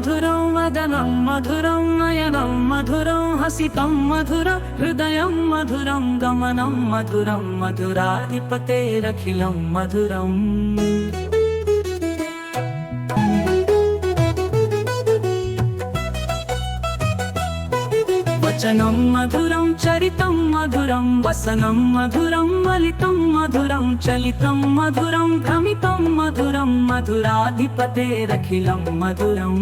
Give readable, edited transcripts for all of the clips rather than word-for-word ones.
మధురం వదనం మధురం నయనం మధురం హసితం మధుర హృదయం మధురం గమనం మధురం మధురాధిపతేరఖిలం మధురం వచనం మధురం చరితం మధురం వసనం మధురం వలితం మధురం చలితం మధురం భ్రమితం మధురం మధురాధిపతేరఖిలం మధురం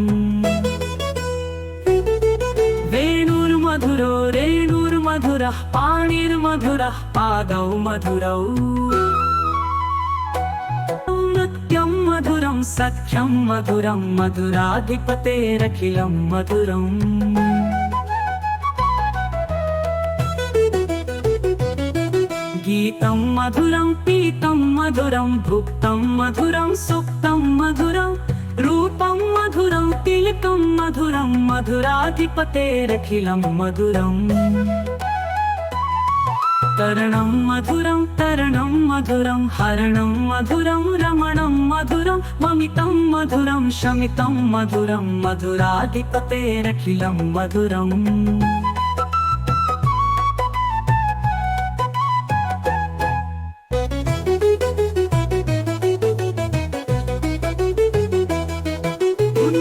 వేణుర్మధురో రేణుర్మధురః పాణిర్మధురః పాదౌ మధురౌ నృత్యం మధురం సఖ్యం మధురం మధురాధిపతేరఖిలం మధురం గీతం మధురం పీతం మధురం భుక్తం మధురం సుక్తం మధురం రూపం మధురం తిలకం మధురం మధురాధిపతేరఖిలం మధురం తరణం మధురం తరణం మధురం హరణం మధురం రమణం మధురం మమితం మధురం శమితం మధురం మధురాధిపతేరఖిలం మధురం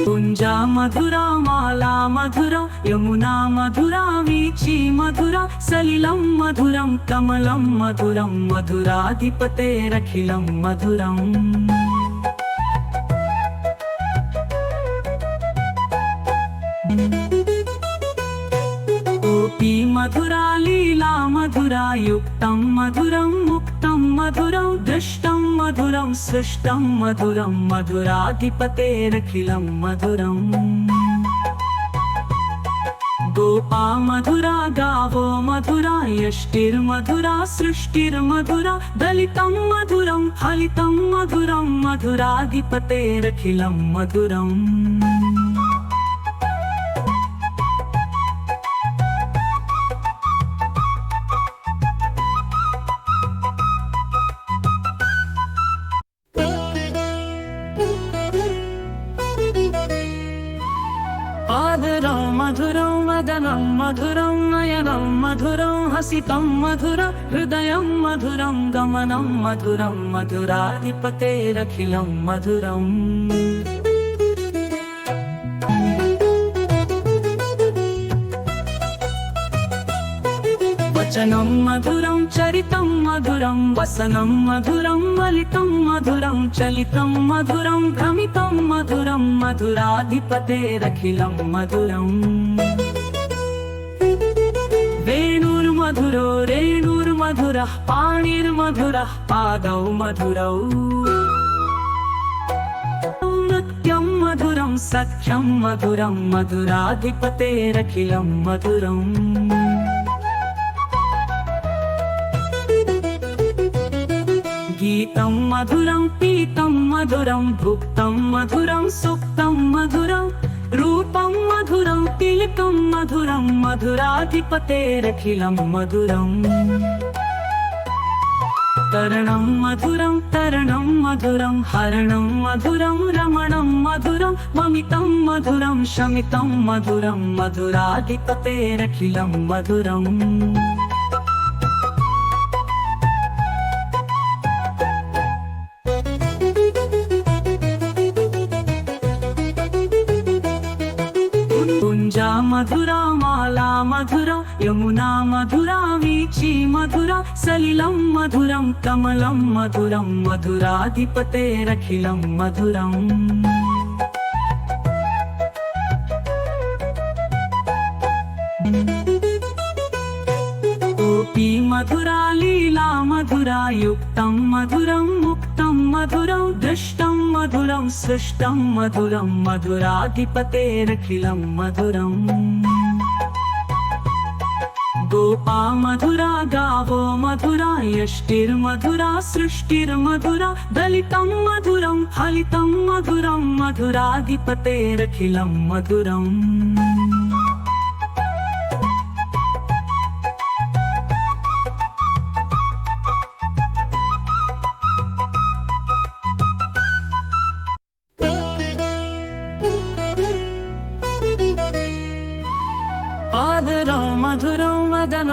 కుంజా మధురా మాలా మధురం యమునా మధురా వీచి మధురా సలిలం మధురం కమలం మధురం మధురాధిపతేరఖిలం మధురం గోపీ మధురా లీలా మధురా యుక్తం మధురం ముక్తం మధురం దృష్టం మధురం సృష్టం మధురం మధురాధిపతేరఖిలం మధురం గోపా మధురా గావో మధురా యష్టిర్మధురా సృష్టిర్మధురా దళితం మధురం ఫలితం మధురం మధురాధిపతేరఖిలం మధురం ఆదరం మధురం వదనం మధురం నయనం మధురం హసితం మధుర హృదయం మధురం గమనం మధురం మధురాధిపతేరఖిలం మధురం వచనం మధురం చరితం మధురం వసనం మధురం వలితం మధురం చలితం మధురం భ్రమితం మధురం మధురాధిపతేరఖిలం మధురం వేణుర్మధురో రేణుర్మధురః పాణిర్మధురః పాదౌ మధురౌ నృత్యం మధురం సఖ్యం మధురం మధురాధిపతేరఖిలం మధురం గీతం మధురం పీతం మధురం భుక్తం మధురం సుక్తం మధురం రూపం మధురం తిలకం మధురం మధురాధిపతేరఖిలం మధురం తరణం మధురం తరణం మధురం హరణం మధురం రమణం మధురం మమితం మధురం శమితం మధురం మధురాధిపతేరఖిలం మధురం కుంజా మధురా మాలా మధురం యమునా మధురా వీచి మధురా సలిలం మధురం కమలం మధురం మధురాధిపతేరఖిలం మధురం గోపీ మధురా లీలా మధురా యుక్తం మధురం ముక్తం మధురం దృష్టం మధురం సృష్టం మధురం మధురాధిపతేరఖిలం మధురం గోపా మధురా గావో మధురా యష్టిర్మధురా సృష్టిర్మధురా దళితం మధురం ఫలితం మధురం మధురాధిపతేరఖిలం మధురం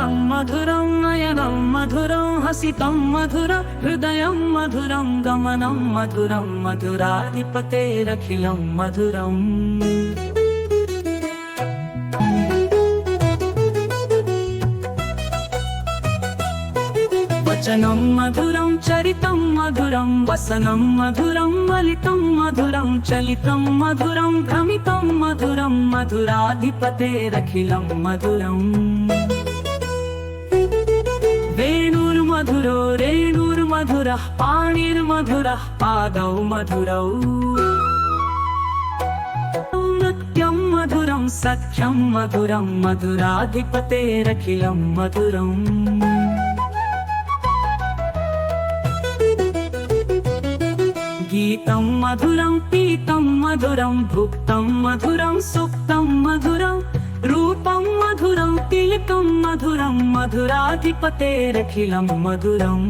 गानं मधुरं नयनं मधुरं हसितं मधुरं हृदयं मधुरं गमनं मधुरं मधुराधिपतेरखिलं मधुरम् वचनं मधुरं चरितं मधुरं वसनं मधुरं वलितं मधुरं चलितं मधुरं भ्रमितं मधुरं मधुराधिपतेरखिलं मधुरम् वेणुर्मधुरो रेणुर्मधुरः पाणिर्मधुरः पादौ मधुरौ नृत्यं मधुरं सख्यं मधुरं मधुराधिपतेरखिलं मधुरम् गीतं मधुरं पीतं मधुरं भुक्तं मधुरं सुप्तं मधुरं रूपं मधुरं तिलकं मधुरं मधुराधिपतेरखिलं मधुरम्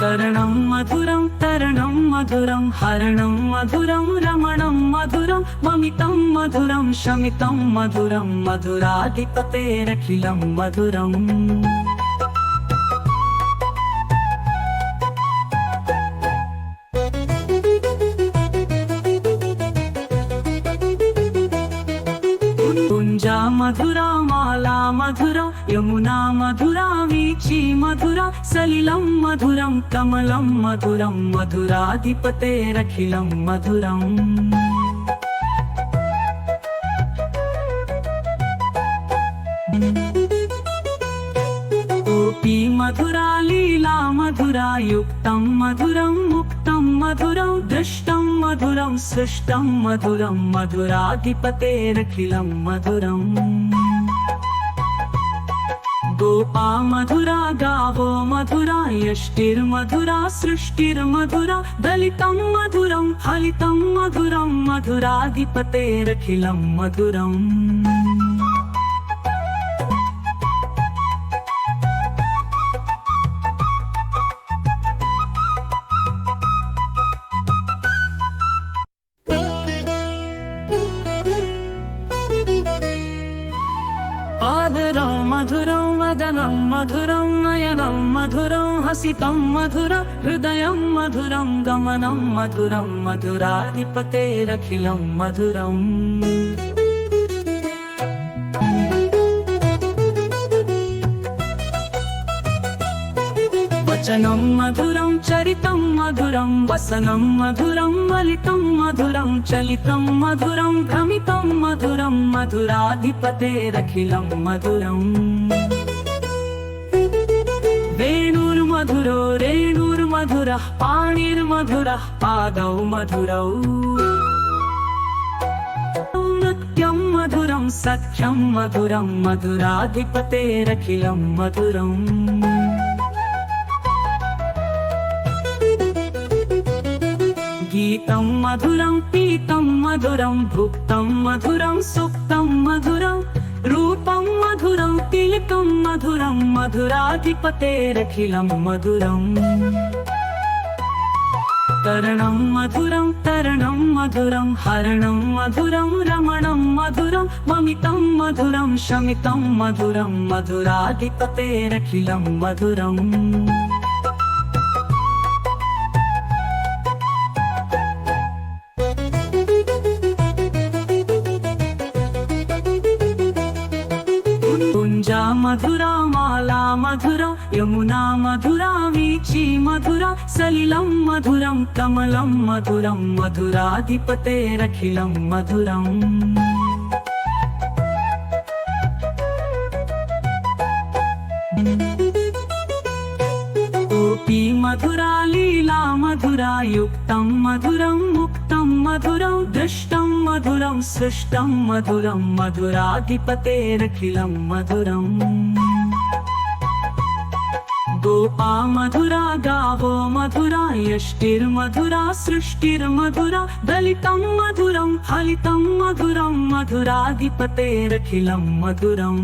तरणं मधुरं तरणं मधुरं हरणं मधुरं रमणं मधुरं ममितं मधुरं शमितं मधुरं मधुराधिपतेरखिलं मधुरम् कुञ्जा मधुरा माला मधुरा यमुना मधुरा वीची मधुरा सलिलं मधुरं कमलं मधुरं मधुराधिपतेरखिलं मधुरम् गोपी मधुरा लीला मधुरा युक्तं मधुरं मुक्तं मधुरं दृष्टं मधुरं सृष्टं मधुरं मधुराधिपतेरखिलं मधुरम् गोपा मधुरा गावो मधुरा यष्टिर्मधुरा सृष्टिर्मधुरा दलितं मधुरं फलितं मधुरं मधुराधिपतेरखिलं मधुरम् आदरं मधुरं वदनं मधुरं नयनं मधुरं हसितं मधुरं हृदयं मधुरं गमनं मधुरं मधुराधिपतेरखिलं मधुरम् वचनं मधुरं चरितं मधुरं वसनं मधुरं वलितं मधुरं चलितं मधुरं भ्रमितं मधुरं मधुराधिपतेरखिलं मधुरम् वेणुर्मधुरो रेणुर्मधुरः पाणिर्मधुरः पादौ मधुरौ नृत्यं मधुरं सख्यं मधुरं मधुराधिपतेरखिलं मधुरम् गीतं मधुरं पीतं मधुरं भुक्तं मधुरं सुप्तं मधुरं रूपं मधुरं तिलकं मधुरं मधुराधिपतेरखिलं मधुरम् तरणं मधुरं तरणं मधुरं हरणं मधुरं रमणं मधुरं ममितं मधुरं शमितं मधुरं मधुराधिपतेरखिलं मधुरम् कुञ्जा मधुरा माला मधुरा यमुना मधुरा वीची मधुरा सलिलं मधुरं कमलं मधुरं मधुराधिपतेरखिलं मधुरम् गोपी मधुरा लीला मधुरा युक्तं मधुरं मुक्तं मधुरं दृष्टं मधुरं सृष्टं मधुरं मधुराधिपतेरखिलं मधुरम् गोपा मधुरा गावो मधुरा यष्टिर्मधुरा सृष्टिर्मधुरा दलितं मधुरं फलितं मधुरं मधुराधिपतेरखिलं मधुरम्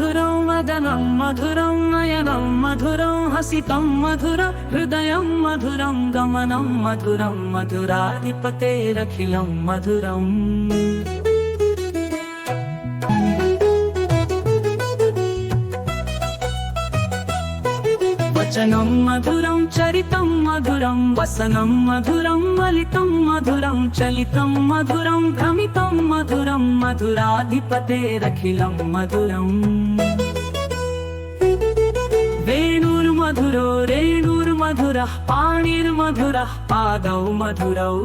मधुरं वदनं मधुरं नयनं मधुरं हसितं मधुरं हृदयं मधुरं गमनं मधुरं मधुराधिपतेरखिलं मधुरम् वचनं मधुरं चरितं मधुरं वसनं मधुरं वलितं मधुरं चलितं मधुरं भ्रमितं मधुरं मधुराधिपतेरखिलं मधुरम् वेणुर्मधुरो रेणुर्मधुरः पाणिर्मधुरः पादौ मधुरौ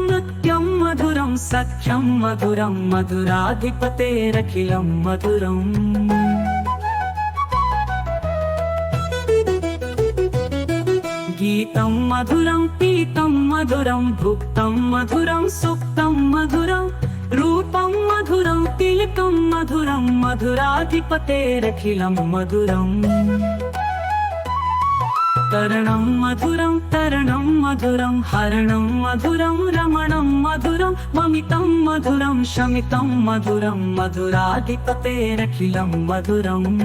नृत्यं मधुरं सख्यं मधुरं मधुराधिपतेरखिलं मधुरम् गीतं मधुरं पीतं मधुरं भुक्तं मधुरं सुप्तं मधुरं रूपं मधुरं तिलकं मधुरं मधुराधिपतेरखिलं मधुरम् तरणं मधुरं तरणं मधुरं हरणं मधुरं रमणं मधुरं ममितं मधुरं शमितं मधुरं मधुराधिपतेरखिलं मधुरम्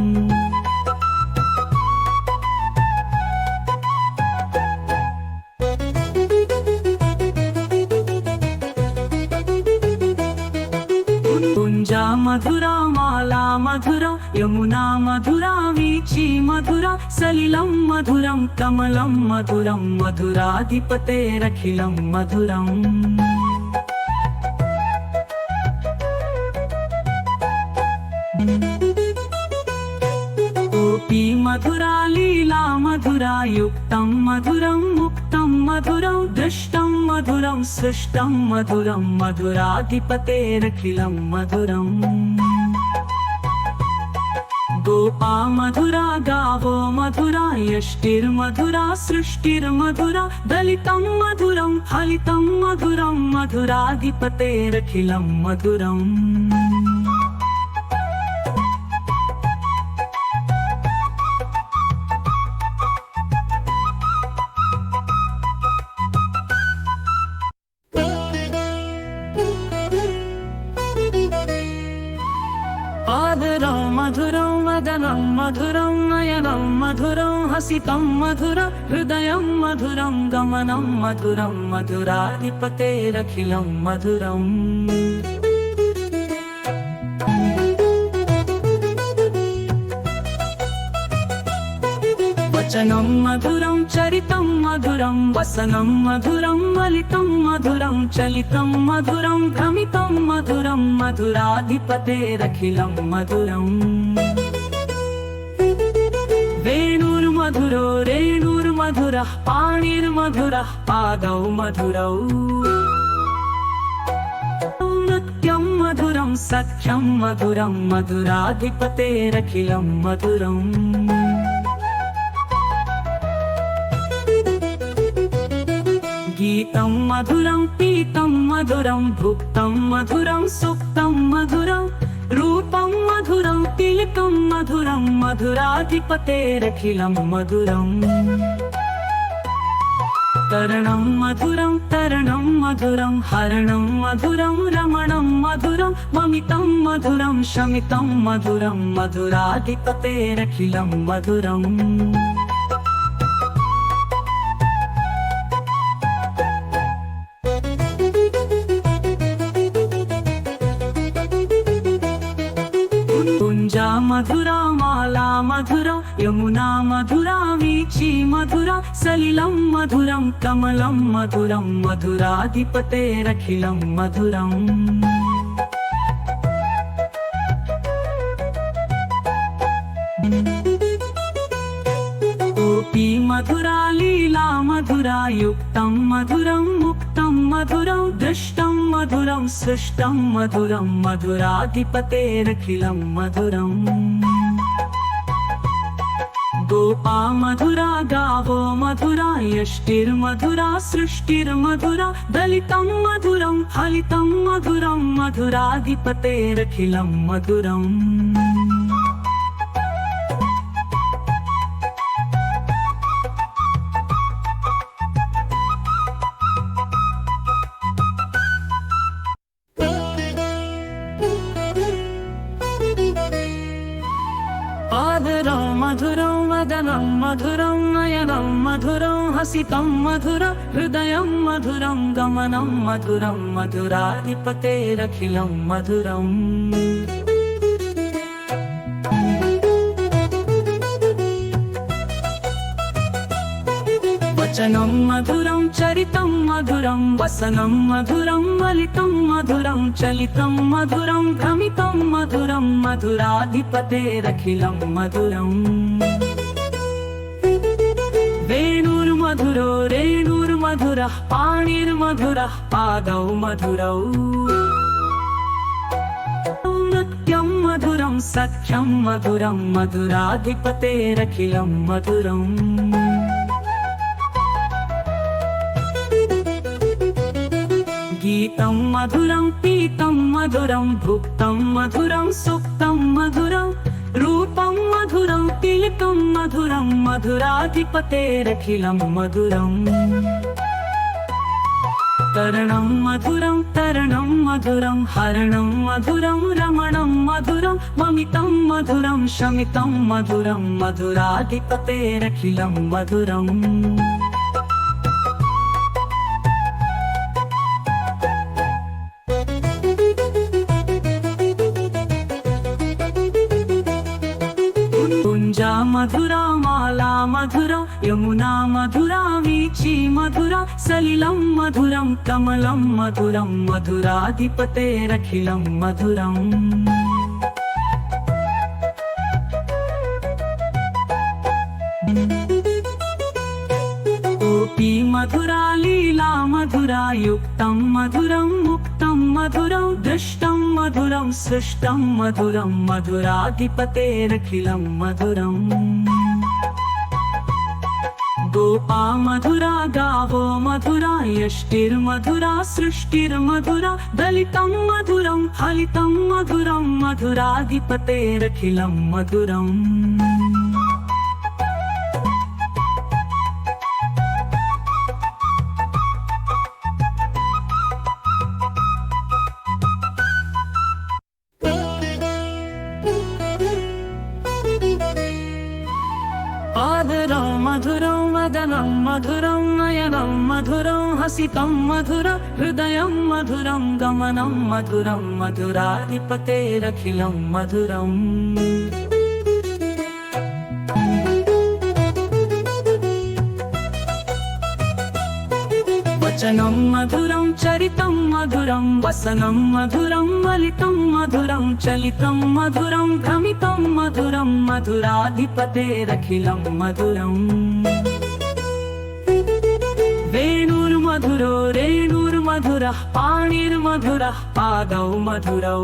कुञ्जा मधुरा माला मधुरा यमुना मधुरा वीची मधुरा सलिलं मधुरं कमलं मधुरं मधुराधिपतेरखिलं मधुरम् गोपी मधुरा लीला मधुरा युक्तं मधुरं मुक्तं मधुरं दृष्टं मधुरं सृष्टं मधुरं मधुराधिपतेरखिलं मधुरम् गोपा मधुरा गावो मधुरा यष्टिर्मधुरा सृष्टिर्मधुरा दलितं मधुरं फलितं मधुरं मधुराधिपतेरखिलं मधुरम् आदरं मधुरं वदनं मधुरं नयनं मधुरं हसितं मधुरं हृदयं मधुरं गमनं मधुरं मधुराधिपतेरखिलं मधुरम् वचनं मधुरं चरितं मधुरं वसनं मधुरं वलितं मधुरं चलितं मधुरं भ्रमितं मधुरं मधुराधिपतेरखिलं मधुरम् वेणुर्मधुरो रेणुर्मधुरः पाणिर्मधुरः पादौ मधुरौ नृत्यं मधुरं सख्यं मधुरं मधुराधिपतेरखिलं मधुरम् गीतं मधुरं पीतं मधुरं भुक्तं मधुरं सुप्तं मधुरं रूपं मधुरं तिलकं मधुरं मधुराधिपतेरखिलं मधुरम् तरणं मधुरं तरणं मधुरं हरणं मधुरं रमणं मधुरं ममितं मधुरं शमितं मधुरं मधुराधिपतेरखिलं मधुरम् कुञ्जा मधुरा माला मधुरा यमुना मधुरा वीची मधुरा सलिलं मधुरं कमलं मधुरं मधुराधिपतेरखिलं मधुरम् गोपी मधुरा लीला मधुरा युक्तं मधुरं मुक्तं मधुरं दृष्टं मधुरं सृष्टं मधुरं मधुराधिपतेरखिलं मधुरम् गोपा मधुरा गावो मधुरा यष्टिर्मधुरा सृष्टिर्मधुरा दलितं मधुरं फलितं मधुरं मधुराधिपतेरखिलं मधुरम् मधुरं वदनं मधुरं नयनं मधुरं हसितं मधुर हृदयं मधुरं गमनं मधुरं मधुराधिपतेरखिलं मधुरम् वचनं मधुरं चरितं मधुरं वसनं मधुरं वलितं मधुरं चलितं मधुरं भ्रमितं मधुरं मधुराधिपतेरखिलं मधुरम् वेणुर्मधुरो रेणुर्मधुरः पाणिर्मधुरः पादौ मधुरौ नृत्यं मधुरं सख्यं मधुरं मधुराधिपतेरखिलं मधुरम् गीतं मधुरं पीतं मधुरं भुक्तं मधुरं सुक्तं मधुरं रूपं मधुरं तिलकं मधुरं मधुराधिपतेरखिलं मधुरम् तरणं मधुरं तरणं मधुरं हरणं मधुरं रमणं मधुरं ममितं मधुरं शमितं मधुरं मधुराधिपतेरखिलं मधुरम् कुञ्जा मधुरा माला मधुरा यमुना मधुरा वीची मधुरा सलिलं मधुरं कमलं मधुरं मधुराधिपतेरखिलं मधुरम् गोपी मधुरा लीला मधुरा युक्तं मधुरं मुक्तं मधुरं दृष्टं मधुरं सृष्टं मधुरं मधुराधिपतेरखिलं मधुरम् गोपा मधुरा गावो मधुरा यष्टिर्मधुरा सृष्टिर्मधुरा दलितं मधुरं हलितं मधुरं मधुराधिपतेरखिलं मधुरम् आदरं मधुरं वदनं मधुरं नयनं मधुरं हसितं मधुर हृदयं मधुरं गमनं मधुरं मधुराधिपतेरखिलं मधुरम् वचनं मधुरं चरितं मधुरं वसनं मधुरं वलितं मधुरं चलितं मधुरं भ्रमितं मधुरं मधुराधिपतेरखिलं मधुरम् वेणुर्मधुरो रेणुर्मधुरः पाणिर्मधुरः पादौ मधुरौ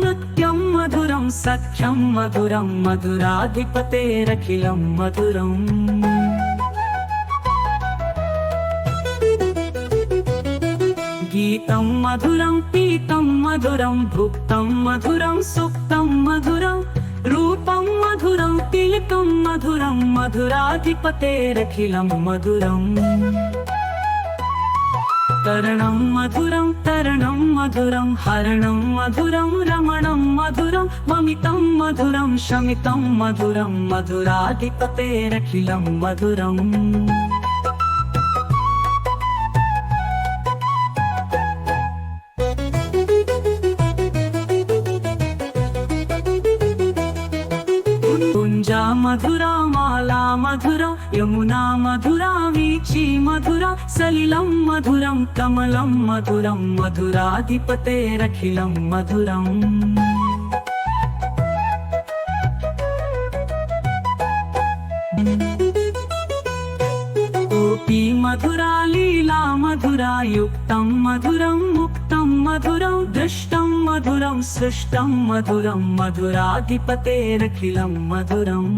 नृत्यं मधुरं सख्यं मधुरं मधुराधिपतेरखिलं मधुरम् गीतं मधुरं पीतं मधुरं भुक्तं मधुरं सुक्तं मधुरं रूपं मधुरं तिलकं मधुरं मधुराधिपतेरखिलं मधुरम् तरणं मधुरं तरणं मधुरं हरणं मधुरं रमणं मधुरं ममितं मधुरं शमितं मधुरं मधुराधिपतेरखिलं मधुरम् कुञ्जा मधुरा माला मधुरा यमुना मधुरा वीची मधुरा सलिलं मधुरं कमलं मधुरं मधुराधिपतेरखिलं मधुरम् गोपी मधुरा लीला मधुरा युक्तं मधुरं मुक्तं मधुरं दृष्टं मधुरं सृष्टं मधुरं मधुराधिपतेरखिलं मधुरम्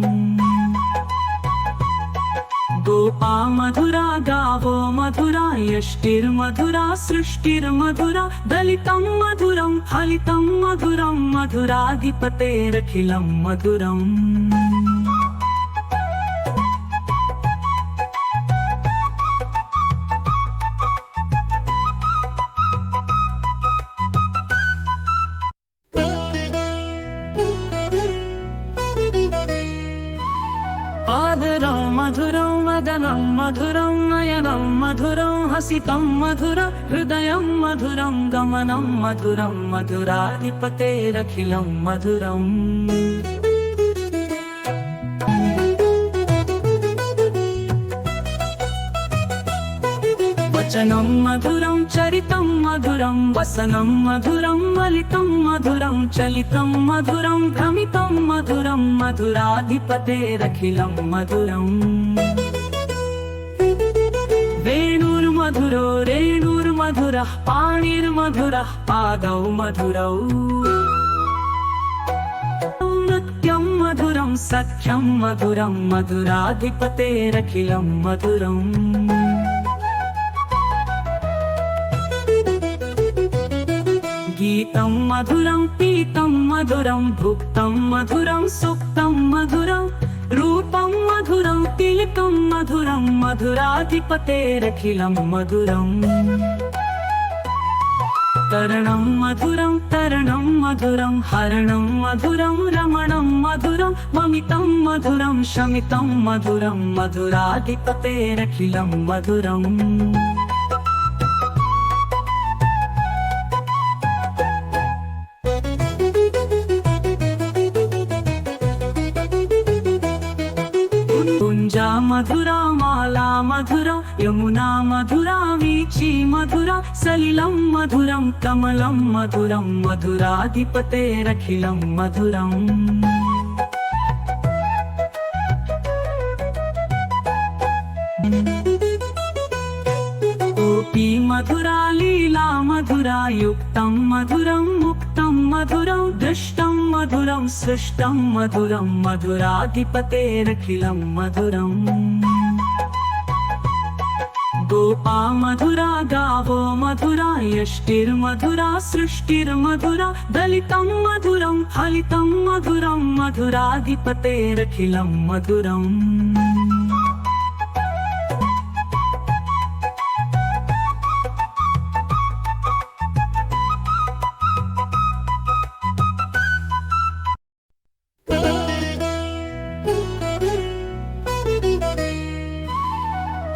गोपा मधुरा गावो मधुरा यष्टिर्मधुरा सृष्टिर्मधुरा दलितं मधुरं हलितं मधुरं मधुराधिपतेरखिलं मधुरम् वदनं मधुरं नयनं मधुरं हसितं मधुरं हृदयं मधुरं गमनं मधुरं मधुराधिपतेरखिलं मधुरम् वचनं मधुरं चरितं मधुरं वसनं मधुरं वलितं मधुरं चलितं मधुरं भ्रमितं मधुरं मधुराधिपतेरखिलं मधुरम् वेणुर्मधुरो रेणुर्मधुरः पाणिर्मधुरः पादौ मधुरौ नृत्यं मधुरं सख्यं मधुरं मधुराधिपतेरखिलं मधुरम् गीतं मधुरं पीतं मधुरं भुक्तं मधुरं सुक्तं मधुरं रूपं मधुरं तिलकं मधुरं मधुराधिपतेरखिलं मधुरम् तरणं मधुरं तरणं मधुरं हरणं मधुरं रमणं मधुरं ममितं मधुरं शमितं मधुरं मधुराधिपतेरखिलं मधुरम् कुञ्जा मधुरा माला मधुरा यमुना मधुरा वीची मधुरा सलिलं मधुरं कमलं मधुरं मधुराधिपतेरखिलं मधुरम् गोपी मधुरा लीला मधुरा युक्तं मधुरं मुक्तं मधुरं दृष्टं मधुरं सृष्टं मधुरं मधुराधिपतेरखिलं मधुरम् गोपा मधुरा गावो मधुरा यष्टिर्मधुरा सृष्टिर्मधुरा दलितं मधुरं फलितं मधुरं मधुराधिपतेरखिलं मधुरम्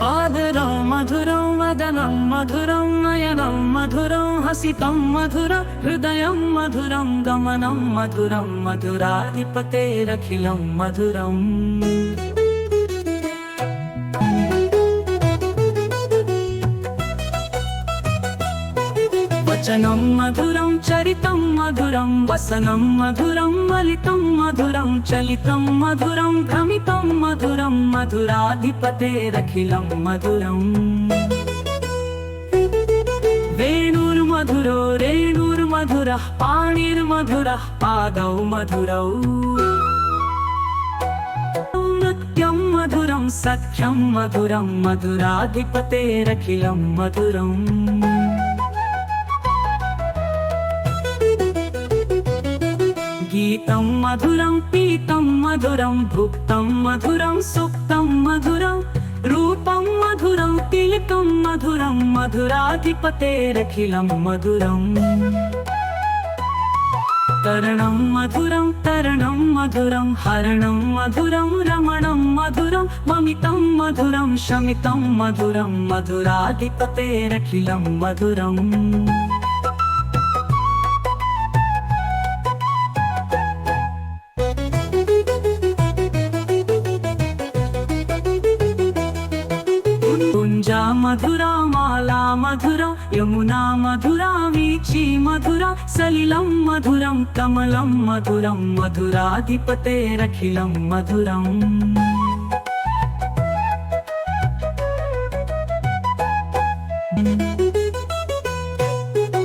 आदरं मधुरं वदनं मधुरं नयनं मधुरं हसितं मधुरं हृदयं मधुरं गमनं मधुरं मधुराधिपतेरखिलं मधुरम् वचनं मधुरं चरितं मधुरं वसनं मधुरं वलितं मधुरं चलितं मधुरं भ्रमितं मधुरं मधुराधिपतेरखिलं मधुरम् वेणुर्मधुरो रेणुर्मधुरः पाणिर्मधुरः पादौ मधुरौ नृत्यं मधुरं सख्यं मधुरं मधुराधिपतेरखिलं मधुरम् गीतं मधुरं पीतं मधुरं भुक्तं मधुरं सुक्तं मधुरं रूपं मधुरं तिलकं मधुरं मधुराधिपतेरखिलं मधुरम् तरणं मधुरं तरणं मधुरं हरणं मधुरं रमणं मधुरं ममितं मधुरं शमितं मधुरं मधुराधिपतेरखिलं मधुरम् कुञ्जा मधुरा माला मधुरा यमुना मधुरा वीची मधुरा सलिलं मधुरं कमलं मधुरं मधुराधिपतेरखिलं मधुरम्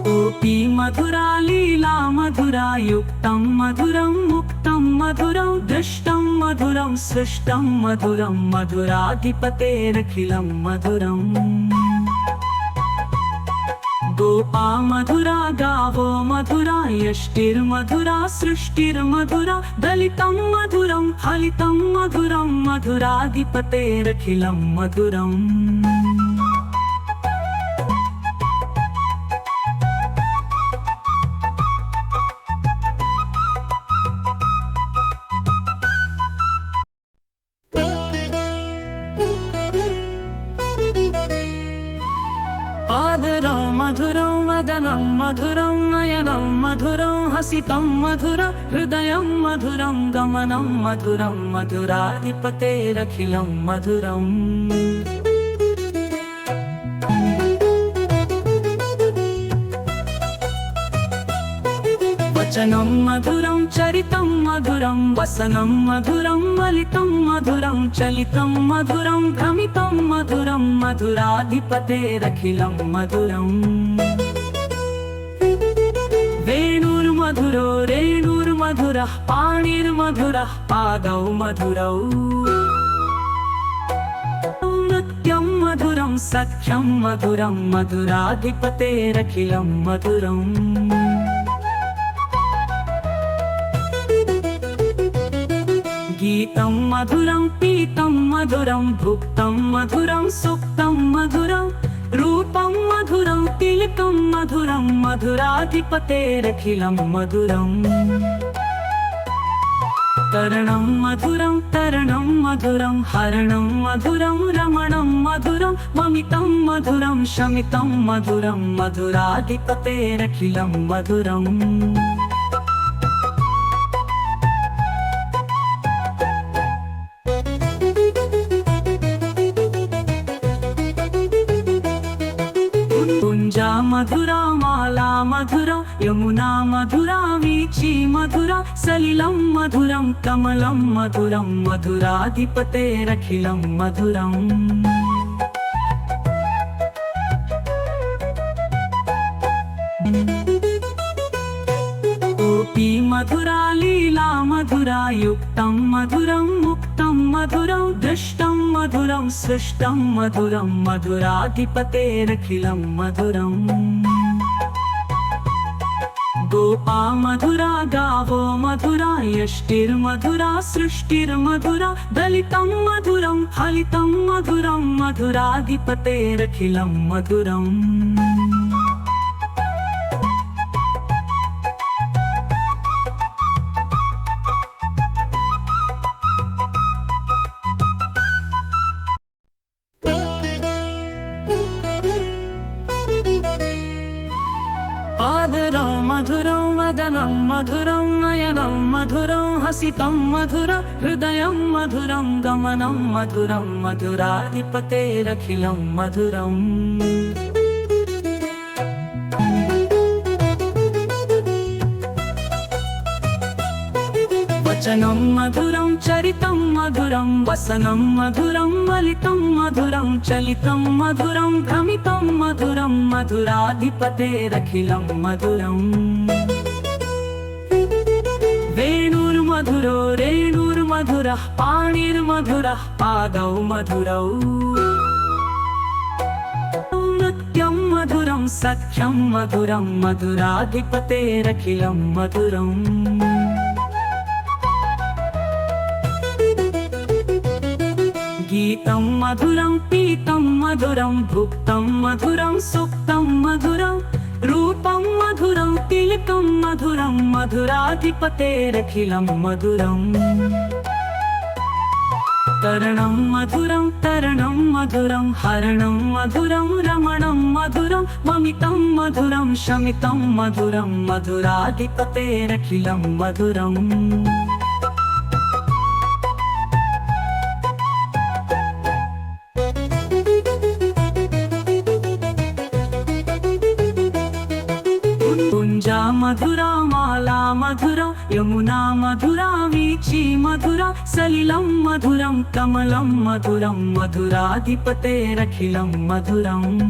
गोपी मधुरा लीला मधुरा युक्तं मधुरं मुक्तं मधुरं दृष्टं मधुरं सृष्टं मधुरं मधुराधिपतेरखिलं मधुरम् गोपा मधुरा गावो मधुरा यष्टिर्मधुरा सृष्टिर्मधुरा दलितं मधुरं फलितं मधुरं मधुराधिपतेरखिलं मधुरम् मधुरं नयनं मधुरं हसितं मधुरं हृदयं मधुरं गमनं मधुरं मधुराधिपतेरखिलं मधुरम् वचनं मधुरं चरितं मधुरं वसनं मधुरं मलितं मधुरं चलितं मधुरं भ्रमितं मधुरं मधुराधिपतेरखिलं मधुरम् वेणुर्मधुरो रेणुर्मधुरः पाणिर्मधुरः पादौ मधुरौ नृत्यं मधुरं सख्यं मधुरं मधुराधिपतेरखिलं मधुरम् गीतं मधुरं पीतं मधुरं भुक्तं मधुरं सुप्तं मधुरं रूपं मधुरं तिलकं मधुरं मधुराधिपतेरखिलं मधुरम् तरणं मधुरं तरणं मधुरं हरणं मधुरं रमणं मधुरं ममितं मधुरं शमितं मधुरं मधुराधिपतेरखिलं मधुरम् कुञ्जा मधुरा माला मधुरा यमुना मधुरा वीची मधुरा सलिलं मधुरं कमलं मधुरं मधुराधिपतेरखिलं मधुरम् गोपी मधुरा लीला मधुरा युक्तं मधुरं मुक्तं मधुरं दृष्टं मधुरं सृष्टं मधुरं मधुराधिपतेरखिलं मधुरम् गोपा मधुरा गावो मधुरा यष्टिर्मधुरा सृष्टिर्मधुरा दलितं मधुरं फलितं मधुरं मधुराधिपतेरखिलं मधुरम् आदरं मधुरं वदनं मधुरं नयनं मधुरं हसितं मधुरं हृदयं मधुरं गमनं मधुरं मधुराधिपतेरखिलं मधुरम् वचनं मधुरं चरितं मधुरं वसनं मधुरं मलितं मधुरं चलितं मधुरं भ्रमितं मधुरं मधुराधिपतेरखिलं मधुरम् वेणुर्मधुरो रेणुर्मधुरः पाणिर्मधुरः पादौ मधुरौ नृत्यं मधुरं सख्यं मधुरं मधुराधिपतेरखिलं मधुरम् गीतं मधुरं पीतं मधुरं भुक्तं मधुरं सुप्तं मधुरं रूपं मधुरं तिलकं मधुरं मधुराधिपतेरखिलं मधुरम् तरणं मधुरं तरणं मधुरं हरणं मधुरं रमणं मधुरं ममितं मधुरं शमितं मधुरं मधुराधिपतेरखिलं मधुरम् कुञ्जा मधुरा माला मधुरा यमुना मधुरा वीची मधुरा सलिलं मधुरं कमलं मधुरं मधुराधिपतेरखिलं मधुरम्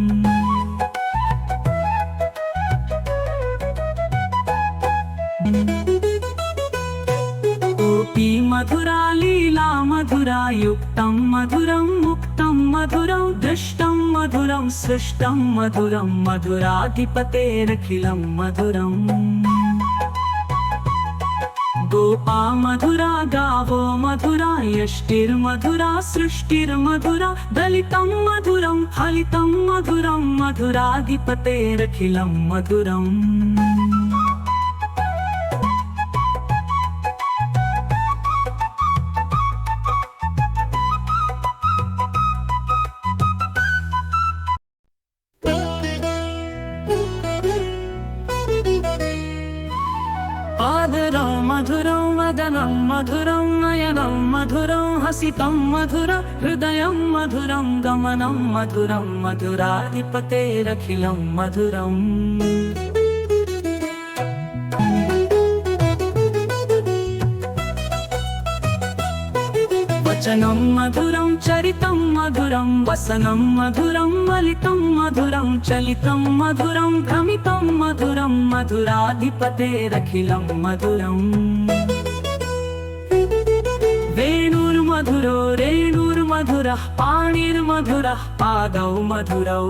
गोपी मधुरा लीला मधुरा युक्तं मधुरं मुक्तं मधुरं दृष्टं मधुरं सृष्टं मधुरं मधुराधिपतेरखिलं मधुरम् गोपा मधुरा गावो मधुरा यष्टिर्मधुरा सृष्टिर्मधुरा दलितं मधुरं फलितं मधुरं मधुराधिपतेरखिलं मधुरम् आदरं मधुरं वदनं मधुरं नयनं मधुरं हसितं मधुर हृदयं मधुरं गमनं मधुरं मधुराधिपतेरखिलं मधुरम् वचनं मधुरं चरितं मधुरं वसनं मधुरं मलितं मधुरं चलितं मधुरं भ्रमितं मधुरं मधुराधिपतेरखिलं मधुरम् वेणुर्मधुरो रेणुर्मधुरः पाणिर्मधुरः पादौ मधुरौ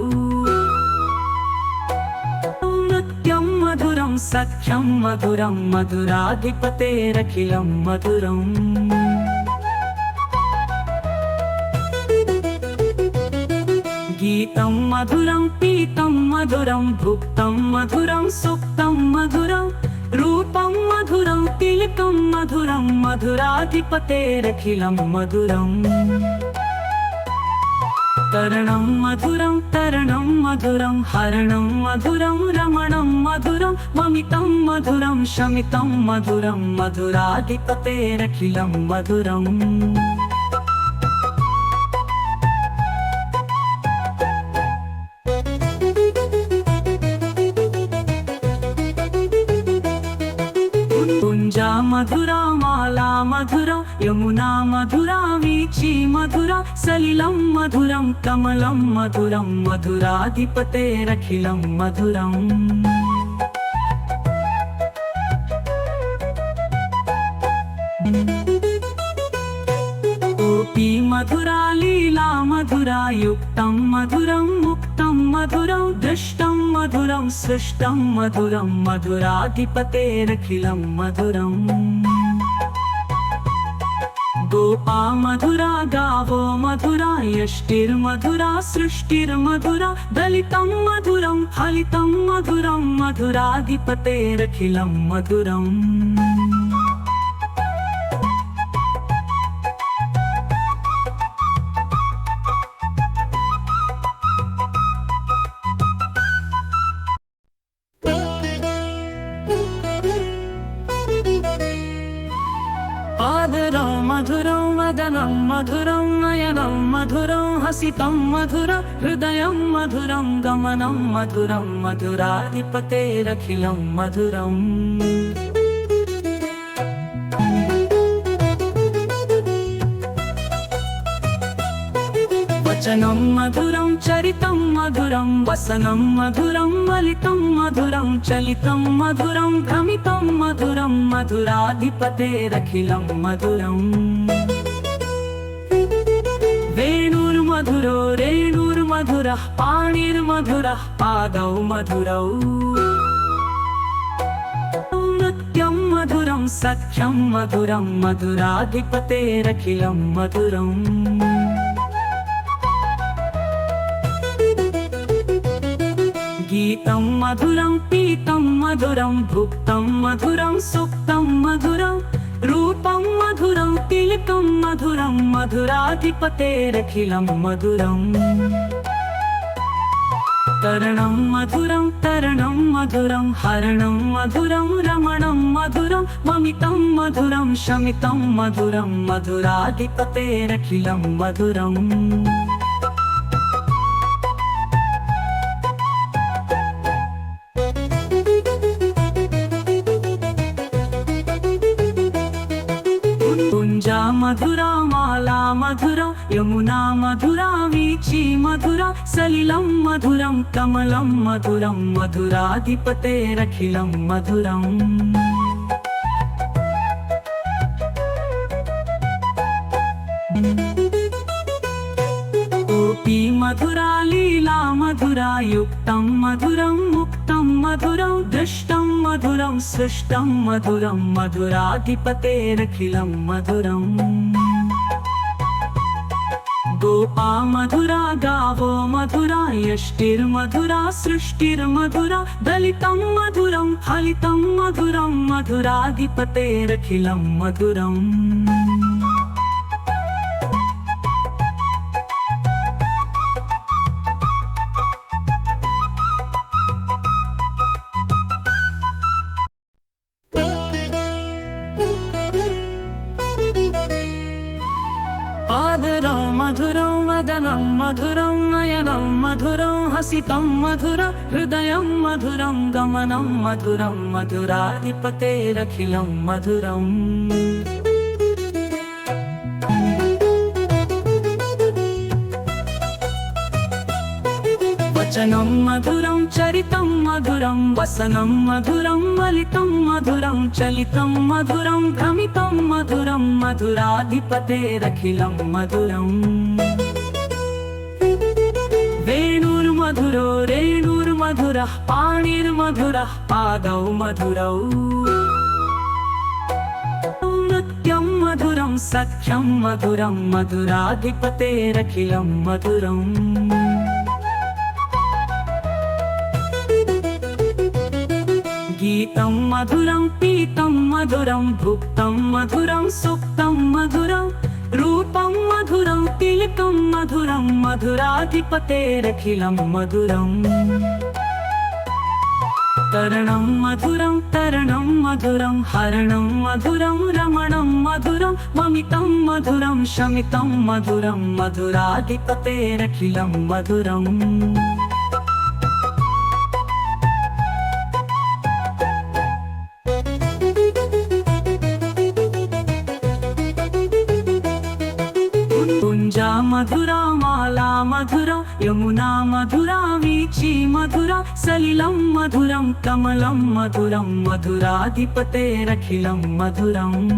नृत्यं मधुरं सख्यं मधुरं मधुराधिपतेरखिलं मधुरम् गीतं मधुरं पीतं मधुरं भुक्तं मधुरं सुप्तं मधुरं रूपं मधुरं तिलकं मधुरं मधुराधिपतेरखिलं मधुरम् तरणं मधुरं तरणं मधुरं हरणं मधुरं रमणं मधुरं ममितं मधुरं शमितं मधुरं मधुराधिपतेरखिलं मधुरम् कुञ्जा मधुरा माला मधुरा यमुना मधुरा वीची मधुरा सलिलं मधुरं कमलं मधुरं मधुराधिपतेरखिलं मधुरम् गोपी मधुरा लीला मधुरा युक्तं मधुरं मुक्तं मधुरं दृष्टं मधुरं सृष्टं मधुरं मधुराधिपतेरखिलं मधुरम् गोपा मधुरा गावो मधुरा यष्टिर्मधुरा सृष्टिर्मधुरा दलितं मधुरं फलितं मधुरं मधुराधिपतेरखिलं मधुरम् आदरं मधुरं वदनं मधुरं नयनं मधुरं हसितं मधुर हृदयं मधुरं गमनं मधुरं मधुराधिपतेरखिलं मधुरम् वचनं मधुरं चरितं मधुरं वसनं मधुरं मलितं मधुरं चलितं मधुरं भ्रमितं मधुरं मधुराधिपतेरखिलं मधुरम् वेणुर्मधुरो रेणुर्मधुरः पाणिर्मधुरः पादौ मधुरौ नृत्यं मधुरं सख्यं मधुरं मधुराधिपतेरखिलं मधुरम् गीतं मधुरं पीतं मधुरं भुक्तं मधुरं सुप्तं मधुरं रूपं मधुरं तिलकं मधुरं मधुराधिपतेरखिलं मधुरम् तरणं मधुरं तरणं मधुरं हरणं मधुरं रमणं मधुरं ममितं मधुरं शमितं मधुरं मधुराधिपतेरखिलं मधुरम् कुञ्जा मधुरा माला मधुरा यमुना मधुरा वीची मधुरा सलिलं मधुरं कमलं मधुरं मधुराधिपतेरखिलं मधुरम् गोपी मधुरा लीला मधुरा युक्तं मधुरं मुक्तं मधुरं दृष्टं मधुरं सृष्टं मधुरं मधुराधिपतेरखिलं मधुरम् गोपा मधुरा गावो मधुरा यष्टिर्मधुरा सृष्टिर्मधुरा दलितं मधुरं फलितं मधुरं मधुराधिपतेरखिलं मधुरम् मधुरं वदनं मधुरं नयनं मधुरं हसितं मधुर हृदयं मधुरं गमनं मधुरं मधुराधिपतेरखिलं मधुरम् वचनं मधुरं चरितं मधुरं वसनं मधुरं मलितं मधुरं चलितं मधुरं भ्रमितं मधुरं मधुराधिपतेरखिलं मधुरम् वेणुर्मधुरो रेणुर्मधुरः पाणिर्मधुरः पादौ मधुरौ नृत्यं मधुरं सख्यं मधुरं मधुराधिपतेरखिलं मधुरम् गीतं मधुरं पीतं मधुरं भुक्तं मधुरं सुप्तं मधुरं रूपं मधुरं तिलकं मधुरं मधुराधिपतेरखिलं मधुरम् तरणं मधुरं तरणं मधुरं हरणं मधुरं रमणं मधुरं ममितं मधुरं शमितं मधुरं मधुराधिपतेरखिलं मधुरम् कुञ्जा मधुरा माला मधुरा यमुना मधुरा वीची मधुरा सलिलं मधुरं कमलं मधुरं मधुराधिपतेरखिलं मधुरम्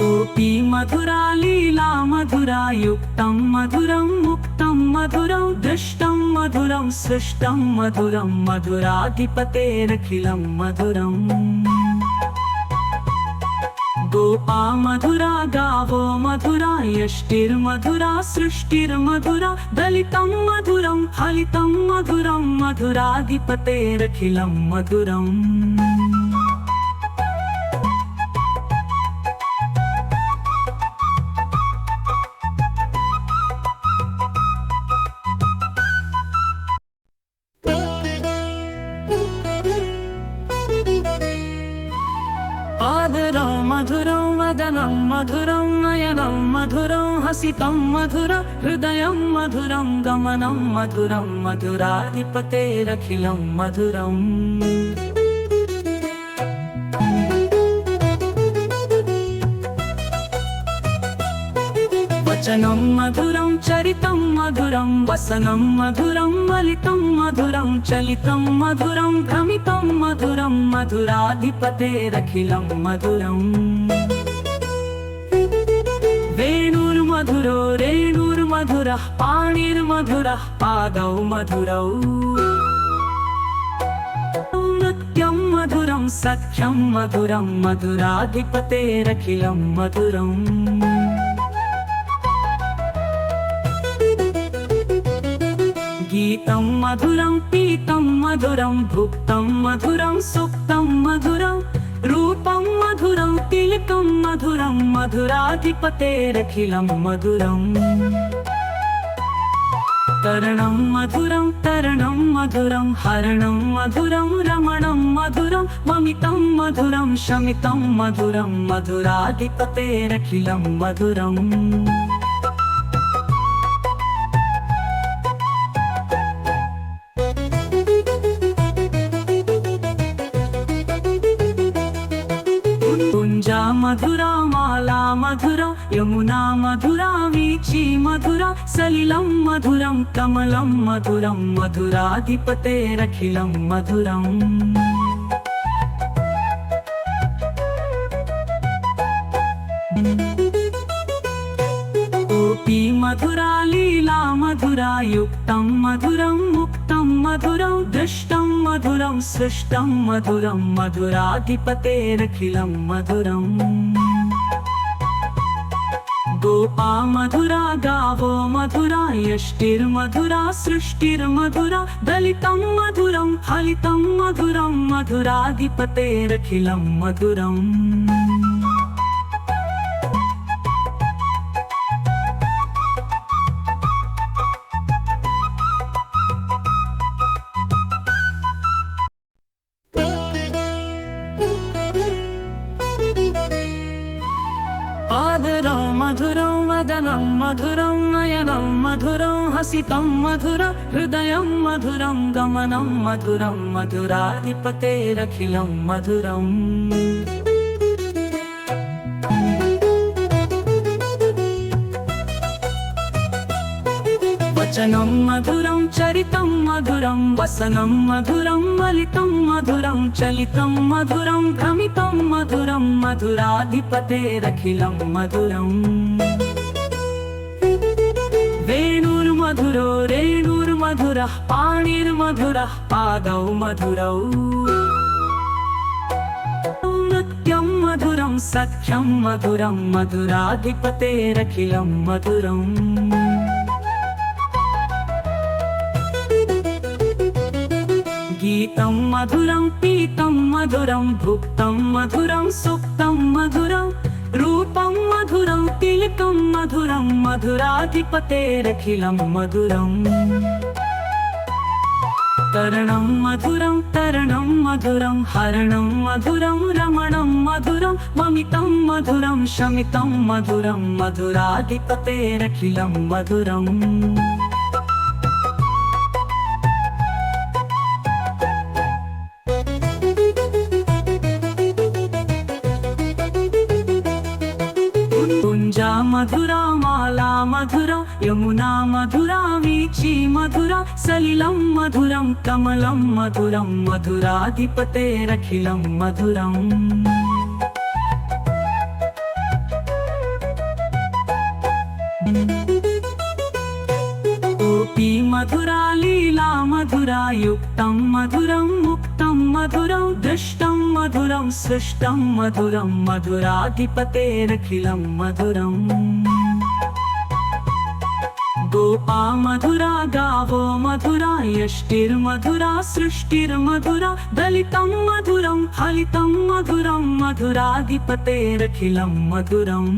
गोपी मधुरा लीला मधुरा युक्तं मधुरं मुक्तं मधुरं दृष्टं मधुरं सृष्टं मधुरं मधुराधिपतेरखिलं मधुरम् गोपा मधुरा गावो मधुरा यष्टिर्मधुरा सृष्टिर्मधुरा दलितं मधुरं फलितं मधुरं मधुराधिपतेरखिलं मधुरम् आदरं मधुरं वदनं मधुरं नयनं मधुरं हसितं मधुर हृदयं मधुरं गमनं मधुरं मधुराधिपतेरखिलं मधुरम् वचनं मधुरं चरितं मधुरं वसनं मधुरं मलितं मधुरं चलितं मधुरं भ्रमितं मधुरं मधुराधिपतेरखिलं मधुरम् वेणुर्मधुरो रेणुर्मधुरः पाणिर्मधुरः पादौ मधुरौ नृत्यं मधुरं सख्यं मधुरं मधुराधिपतेरखिलं मधुरम् गीतं मधुरं पीतं मधुरं भुक्तं मधुरं सुप्तं मधुरं रूपं मधुरं तिलकं मधुरं मधुराधिपतेरखिलं मधुरम् तरणं मधुरं तरणं मधुरं हरणं मधुरं रमणं मधुरं ममितं मधुरं शमितं मधुरं मधुराधिपतेरखिलं मधुरम् कुञ्जा मधुरा माला मधुरा यमुना मधुरा वीची मधुरा सलिलं मधुरं कमलं मधुरं मधुराधिपतेरखिलं मधुरम् गोपी मधुरा लीला मधुरा युक्तं मधुरं मुक्तं मधुरं दृष्टं मधुरं सृष्टं मधुरं मधुराधिपतेरखिलं मधुरम् गोपा मधुरा गावो मधुरा यष्टिर्मधुरा सृष्टिर्मधुरा दलितं मधुरं फलितं मधुरं मधुराधिपतेरखिलं मधुरम् वदनं मधुरं नयनं मधुरं हसितं मधुरं हृदयं मधुरं गमनं मधुरं मधुराधिपतेरखिलं मधुरम् वचनं मधुरं चरितं मधुरं वसनं मधुरं मलितं मधुरं चलितं मधुरं भ्रमितं मधुरं मधुराधिपतेरखिलं मधुरम् वेणुर्मधुरो रेणुर्मधुरः पाणिर्मधुरः पादौ मधुरौ नृत्यं मधुरं सख्यं मधुरं मधुराधिपतेरखिलं मधुरम् गीतं मधुरं पीतं मधुरं भुक्तं मधुरं सुप्तं मधुरं रूपं मधुरं तिलकं मधुरं मधुराधिपतेरखिलं मधुरम् तरणं मधुरं तरणं मधुरं हरणं मधुरं रमणं मधुरं ममितं मधुरं शमितं मधुरं मधुराधिपतेरखिलं मधुरम् कुञ्जा मधुरा माला मधुरा यमुना मधुरा वीची मधुरा सलिलं मधुरं कमलं मधुरं मधुराधिपतेरखिलं मधुरम् गोपी मधुरा लीला मधुरा युक्तं मधुरं मुक्तं मधुरं दृष्टं मधुरं सृष्टं मधुरं मधुराधिपतेरखिलं मधुरम् गोपा मधुरा गावो मधुरा यष्टिर्मधुरा सृष्टिर्मधुरा दलितं मधुरं फलितं मधुरं मधुराधिपतेरखिलं मधुरम्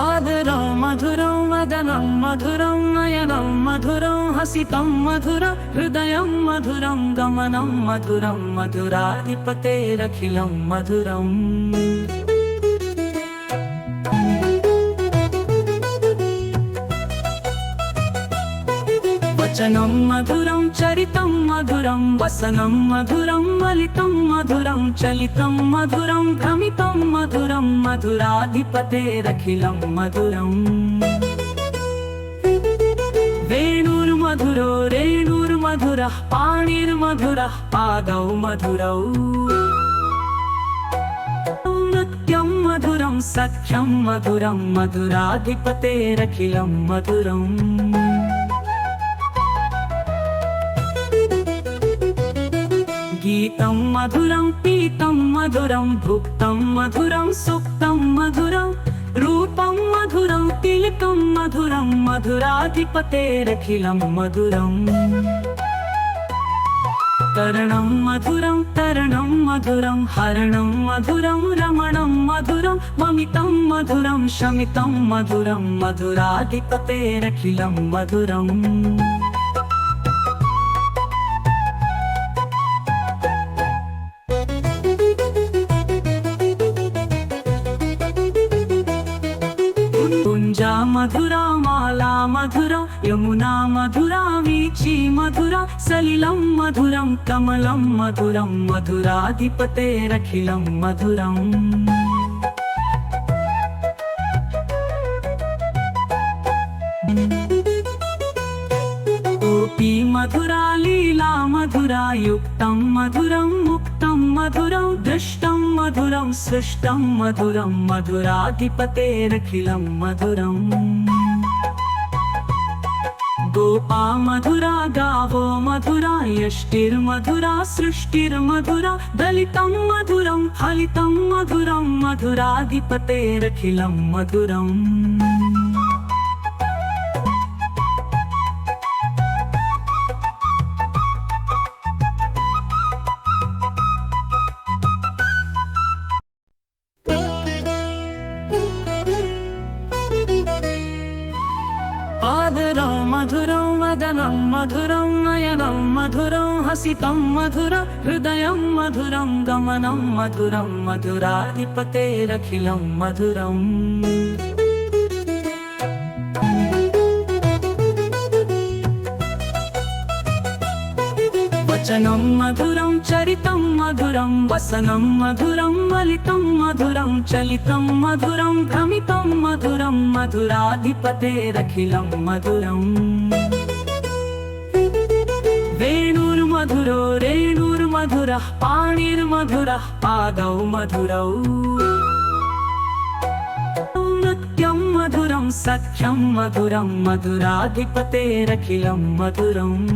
आदरं मधुरं वदनं मधुरं नयनं मधुरं हसितं मधुरं हृदयं मधुरं गमनं मधुरं मधुराधिपतेरखिलं मधुरम् वचनं मधुरं चरितं मधुरं वसनं मधुरं मलितं मधुरं चलितं मधुरं भ्रमितं मधुरं मधुराधिपतेरखिलं मधुरम् वेणुर्मधुरो रेणुर्मधुरः पाणिर्मधुरः पादौ मधुरौ नृत्यं मधुरं सख्यं मधुरं मधुराधिपतेरखिलं मधुरम् गीतं मधुरं पीतं मधुरं भुक्तं मधुरं सुप्तं मधुरं रूपं मधुरं तिलकं मधुरं मधुराधिपतेरखिलं मधुरम् तरणं मधुरं तरणं मधुरं हरणं मधुरं रमणं मधुरं ममितं मधुरं शमितं मधुरं मधुराधिपतेरखिलं मधुरम् कुञ्जा मधुरा माला मधुरा यमुना मधुरा वीची मधुरा सलिलं मधुरं कमलं मधुरं मधुराधिपतेरखिलं मधुरम् गोपी मधुरा लीला मधुरा युक्तं मधुरं मुक्तं मधुरं दृष्टं मधुरं सृष्टं मधुरं मधुराधिपतेरखिलं मधुरम् गोपा मधुरा गावो मधुरा यष्टिर्मधुरा सृष्टिर्मधुरा दलितं मधुरं फलितं मधुरं मधुराधिपतेरखिलं मधुरम् वदनं मधुरं नयनं मधुरं हसितं मधुर हृदयं मधुरं गमनं मधुरं मधुराधिपतेरखिलं मधुरम् वचनं मधुरं चरितं मधुरं वसनं मधुरं मलितं मधुरं चलितं मधुरं भ्रमितं मधुरं मधुराधिपतेरखिलं मधुरम् वेणुर्मधुरो रेणुर्मधुरः पाणिर्मधुरः पादौ मधुरौ नृत्यं मधुरं सख्यं मधुरं मधुराधिपतेरखिलं मधुरम्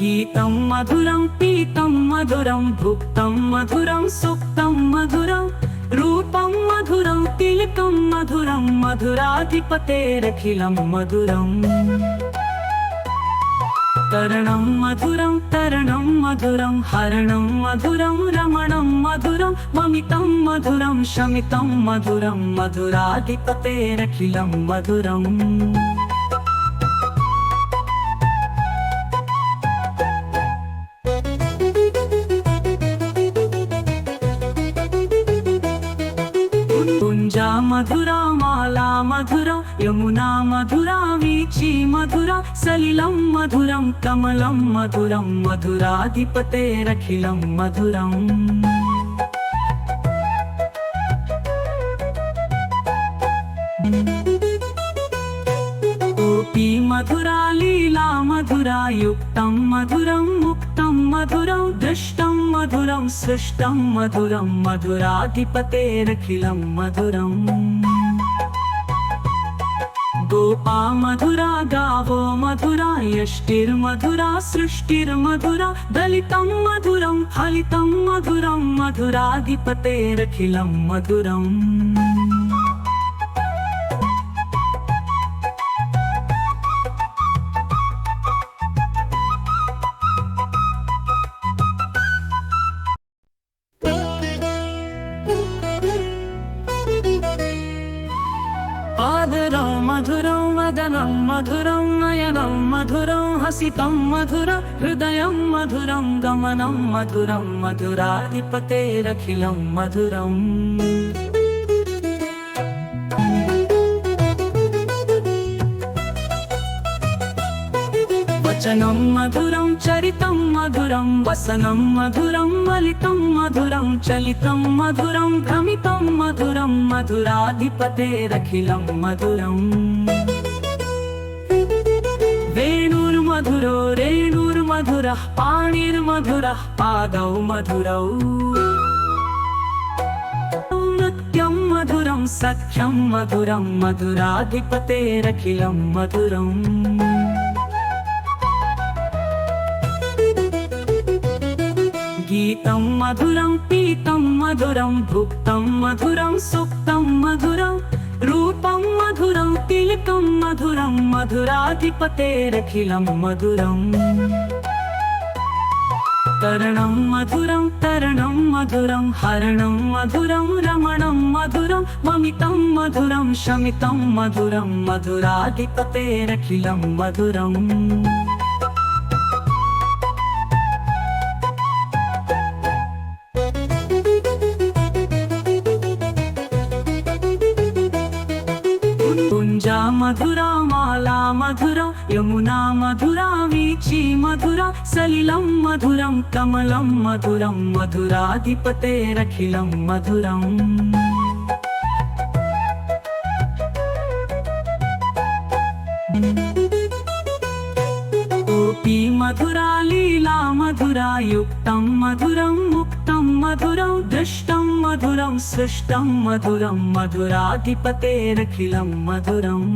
गीतं मधुरं पीतं मधुरं भुक्तं मधुरं सुप्तं मधुरं रूपं मधुरं तिलकं मधुरं मधुराधिपतेरखिलं मधुरम् तरणं मधुरं तरणं मधुरं हरणं मधुरं रमणं मधुरं ममितं मधुरं शमितं मधुरं मधुराधिपतेरखिलं मधुरम् कुञ्जा मधुरा माला मधुरा यमुना मधुरा वीची मधुरा सलिलं मधुरं कमलं मधुरं मधुराधिपतेरखिलं मधुरम् गोपी मधुरा लीला मधुरा युक्तं मधुरं मुक्तं मधुरं दृष्टं मधुरं सृष्टं मधुरं मधुराधिपतेरखिलं मधुरम् गोपा मधुरा गावो मधुरा यष्टिर्मधुरा सृष्टिर्मधुरा दलितं मधुरं फलितं मधुरं मधुराधिपतेरखिलं मधुरम् आदरं मधुरं वदनं मधुरं नयनं मधुरं हसितं मधुर हृदयं मधुरं गमनं मधुरं मधुराधिपतेरखिलं मधुरम् वचनं मधुरं चरितं मधुरं वसनं मधुरं मलितं मधुरं चलितं मधुरं भ्रमितं मधुरं मधुराधिपतेरखिलं मधुरम् वेणुर्मधुरो रेणुर्मधुरः पाणिर्मधुरः पादौ मधुरौ नृत्यं मधुरं सख्यं मधुरं मधुराधिपतेरखिलं मधुरम् गीतं मधुरं पीतं मधुरं भुक्तं मधुरं सुप्तं मधुरं रूपं मधुरं तिलकं मधुरं मधुराधिपतेरखिलं मधुरम् तरणं मधुरं तरणं मधुरं हरणं मधुरं रमणं मधुरं ममितं मधुरं शमितं मधुरं मधुराधिपतेरखिलं मधुरम् कुञ्जा मधुरा माला मधुरा यमुना मधुरा वीची मधुरा सलिलं मधुरं कमलं मधुरं मधुराधिपतेरखिलं मधुरम् गोपी मधुरा लीला मधुरा युक्तं मधुरं मुक्तं मधुरं दृष्टं मधुरं सृष्टं मधुरं मधुराधिपतेरखिलं मधुरम्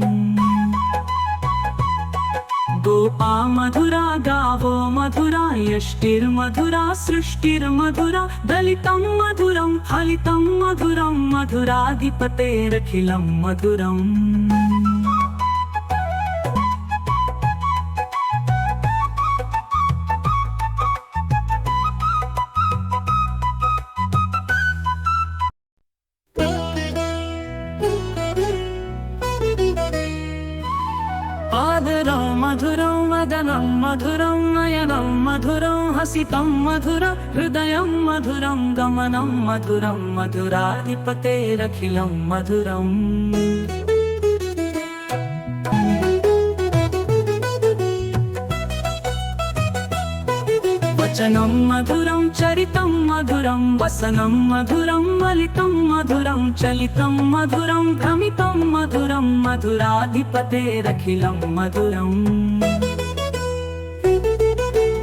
गोपा मधुरा गावो मधुरा यष्टिर्मधुरा सृष्टिर्मधुरा दलितं मधुरं फलितं मधुरं मधुराधिपतेरखिलं मधुरम् मधुरं वदनं मधुरं नयनं मधुरं हसितं मधुरं हृदयं मधुरं गमनं मधुरं मधुराधिपतेरखिलं मधुरम् वचनं मधुरं चरितं मधुरं वसनं मधुरं मलितं मधुरं चलितं मधुरं भ्रमितं मधुरं मधुराधिपतेरखिलं मधुरम्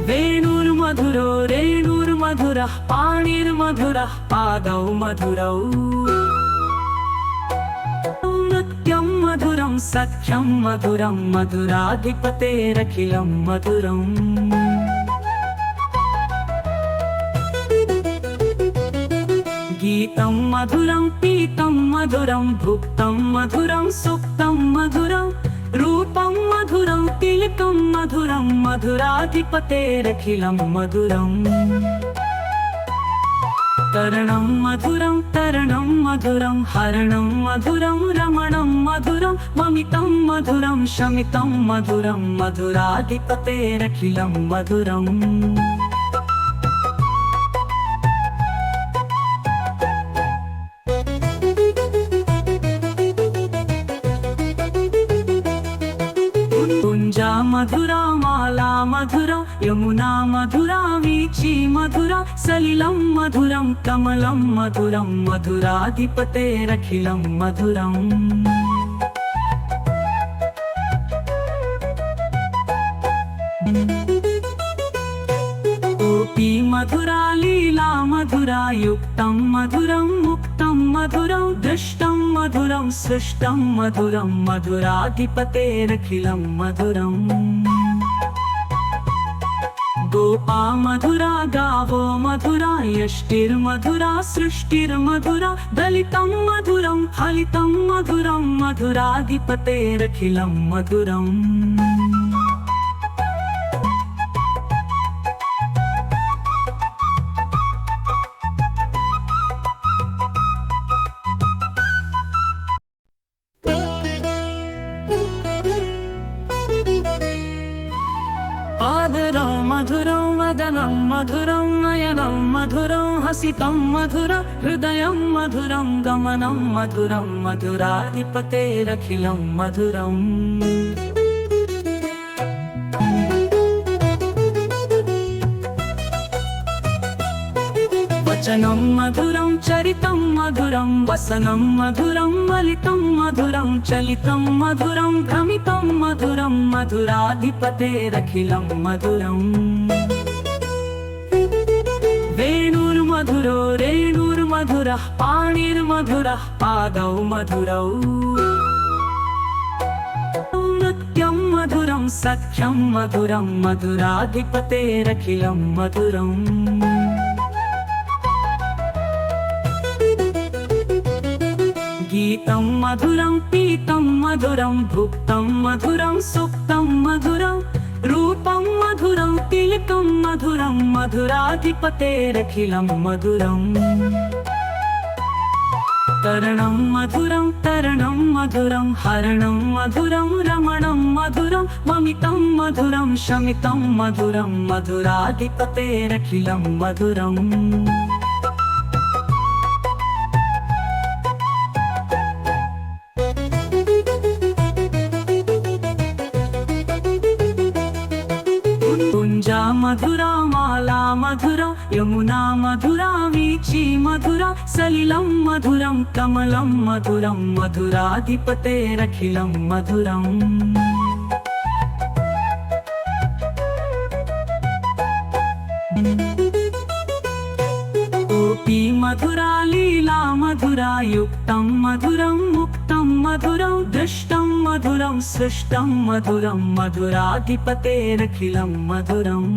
वेणुर्मधुरो रेणुर्मधुरः पाणिर्मधुरः पादौ मधुरौ नृत्यं मधुरं सख्यं मधुरं मधुराधिपतेरखिलं मधुरम् गीतं मधुरं पीतं मधुरं भुक्तं मधुरं सुप्तं मधुरं रूपं मधुरं तिलकं मधुरं मधुराधिपतेरखिलं मधुरम् तरणं मधुरं मधुरं हरणं मधुरं रमणं मधुरं ममितं मधुरं शमितं मधुरं मधुराधिपतेरखिलं मधुरम् कुञ्जा मधुरा माला मधुरा यमुना मधुरा वीची मधुरा सलिलं मधुरं कमलं मधुरं मधुराधिपतेरखिलं मधुरम् गोपी मधुरा लीला मधुरा युक्तं मधुरं मुक्तं मधुरं दृष्टं मधुरं सृष्टं मधुरं मधुराधिपतेरखिलं मधुरम् गोपा मधुरा गावो मधुरा यष्टिर्मधुरा सृष्टिर्मधुरा दलितं मधुरं फलितं मधुरं मधुराधिपतेरखिलं मधुरम् मधुरं वदनं मधुरं नयनं मधुरं हसितं मधुरं हृदयं मधुरं गमनं मधुरं मधुराधिपतेरखिलं मधुरम् वचनं मधुरं चरितं मधुरं वसनं मधुरं मलितं मधुरं चलितं मधुरं भ्रमितं मधुरं मधुराधिपतेरखिलं मधुरम् वेणुर्मधुरो रेणुर्मधुरः पाणिर्मधुरः पादौ मधुरौ नृत्यं मधुरं सख्यं मधुरं मधुराधिपतेरखिलं मधुरम् गीतं मधुरं पीतं मधुरं भुक्तं मधुरं सुप्तं मधुरं रूपं मधुरं तिलकं मधुरं मधुराधिपतेरखिलं मधुरम् तरणं मधुरं मधुरं हरणं मधुरं रमणं मधुरं ममितं मधुरं शमितं मधुरं मधुराधिपतेरखिलं मधुरम् कुञ्जा मधुरा माला मधुरा यमुना मधुरा वीची मधुरा सलिलं मधुरं कमलं मधुरं मधुराधिपतेरखिलं मधुरम् गोपी मधुरा लीला मधुरा युक्तं मधुरं मुक्तं मधुरं दृष्टं मधुरं सृष्टं मधुरं मधुराधिपतेरखिलं मधुरम्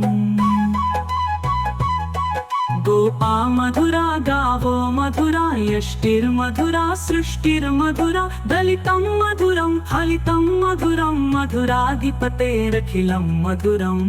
गोपा मधुरा गावो मधुरा यष्टिर्मधुरा सृष्टिर्मधुरा दलितं मधुरं फलितं मधुरं मधुराधिपतेरखिलं मधुरम्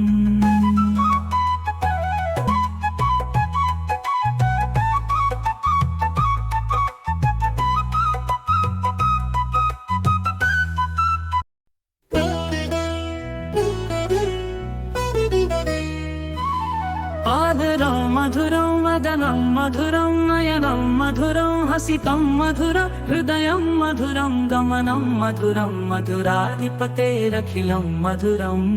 वदनं मधुरं नयनं मधुरं हसितं मधुरं हृदयं मधुरं गमनं मधुरं मधुराधिपतेरखिलं मधुरम्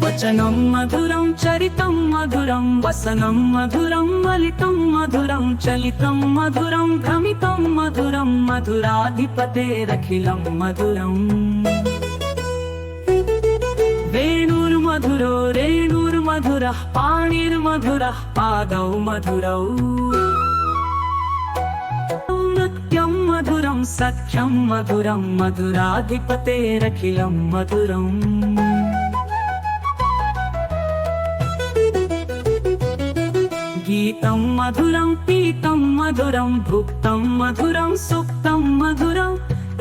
वचनं मधुरं चरितं मधुरं वसनं मधुरं वलितं मधुरं चलितं मधुरं भ्रमितं मधुरं मधुराधिपतेरखिलं मधुरम् वेणुर्मधुरो रेणुर्मधुरः पाणिर्मधुरः पादौ मधुरौ नृत्यं मधुरं सख्यं मधुरं मधुराधिपतेरखिलं मधुरम् गीतं मधुरं पीतं मधुरं भुक्तं मधुरं सुप्तं मधुरं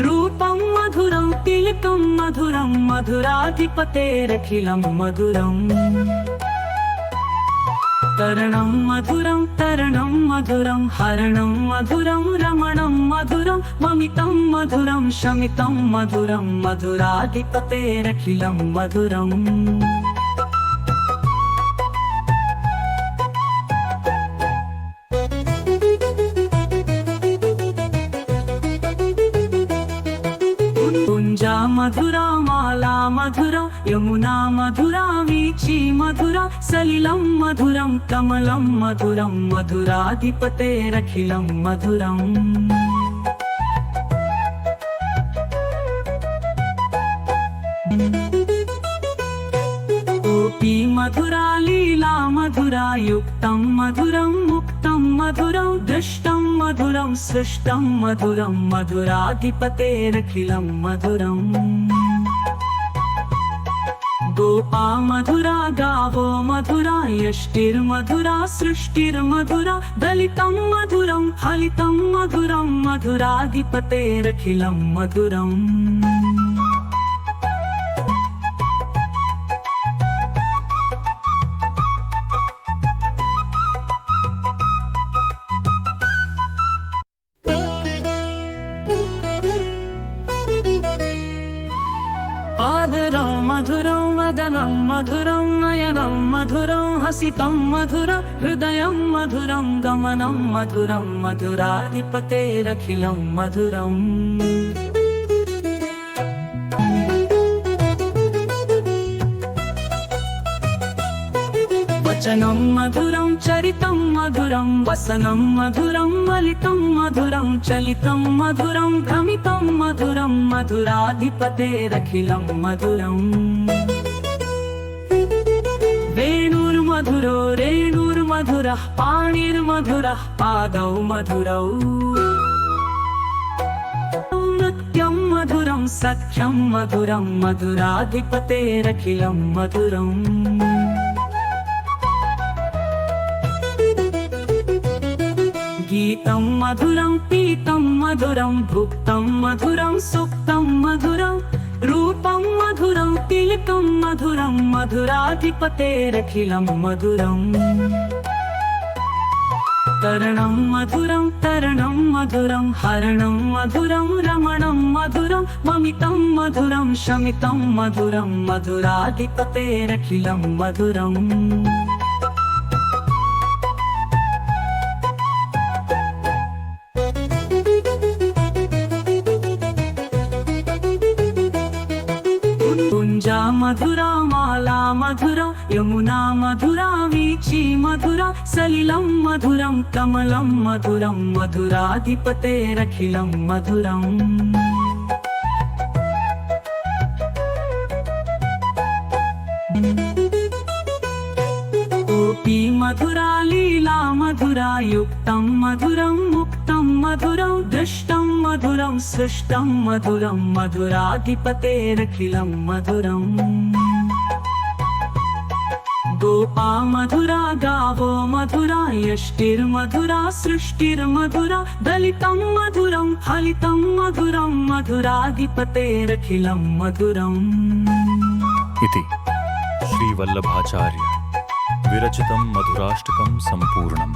रूपं मधुरं तिलकं मधुरं मधुराधिपतेरखिलं मधुरम् तरणं मधुरं मधुरं हरणं मधुरं रमणं मधुरं ममितं मधुरं शमितं मधुरं मधुराधिपतेरखिलं मधुरम् कुञ्जा मधुरा माला मधुरा यमुना मधुरा वीची मधुरा सलिलं मधुरं कमलं मधुरं मधुराधिपतेरखिलं मधुरम् गोपी मधुरा लीला मधुरा युक्तं मधुरं मुक्तं मधुरं दृष्टं मधुरं सृष्टं मधुरं मधुराधिपतेरखिलं मधुरम् गोपा मधुरा गावो मधुरा यष्टिर्मधुरा सृष्टिर्मधुरा दलितं मधुरं हलितं मधुरं मधुराधिपतेरखिलं मधुरम् आदरं मधुरं वदनं मधुरं नयनं मधुरं हसितं मधुरं हृदयं मधुरं गमनं मधुरं मधुराधिपतेरखिलं मधुरम् वचनं मधुरं चरितं मधुरं वसनं मधुरं वलितं मधुरं चलितं मधुरं भ्रमितं मधुरं मधुराधिपतेरखिलं मधुरम् वेणुर्मधुरो रेणुर्मधुरः पाणिर्मधुरः पादौ मधुरौ नृत्यं मधुरं सख्यं मधुरं मधुराधिपतेरखिलं मधुरम् गीतं मधुरं पीतं मधुरं भुक्तं मधुरं सुप्तं मधुरं रूपं मधुरं तिलकं मधुरं मधुराधिपतेरखिलं मधुरम् तरणं मधुरं मधुरं हरणं मधुरं रमणं मधुरं ममितं मधुरं शमितं मधुरं मधुराधिपतेरखिलं मधुरम् कुञ्जा मधुरा माला मधुरा यमुना मधुरा वीची मधुरा सलिलं मधुरं कमलं मधुरं मधुराधिपतेरखिलं मधुरम् गोपी मधुरा लीला मधुरा युक्तं मधुरं मुक्तं मधुरं दृष्टं मधुरं सृष्टं मधुरं मधुराधिपतेरखिलं मधुरम् गोपा मधुरा गावो मधुरा यष्टिर्मधुरा सृष्टिर्मधुरा दलितं मधुरं हलितं मधुरं मधुराधिपतेरखिलं मधुरम् इति श्रीवल्लभाचार्य विरचितं मधुराष्टकं सम्पूर्णम्।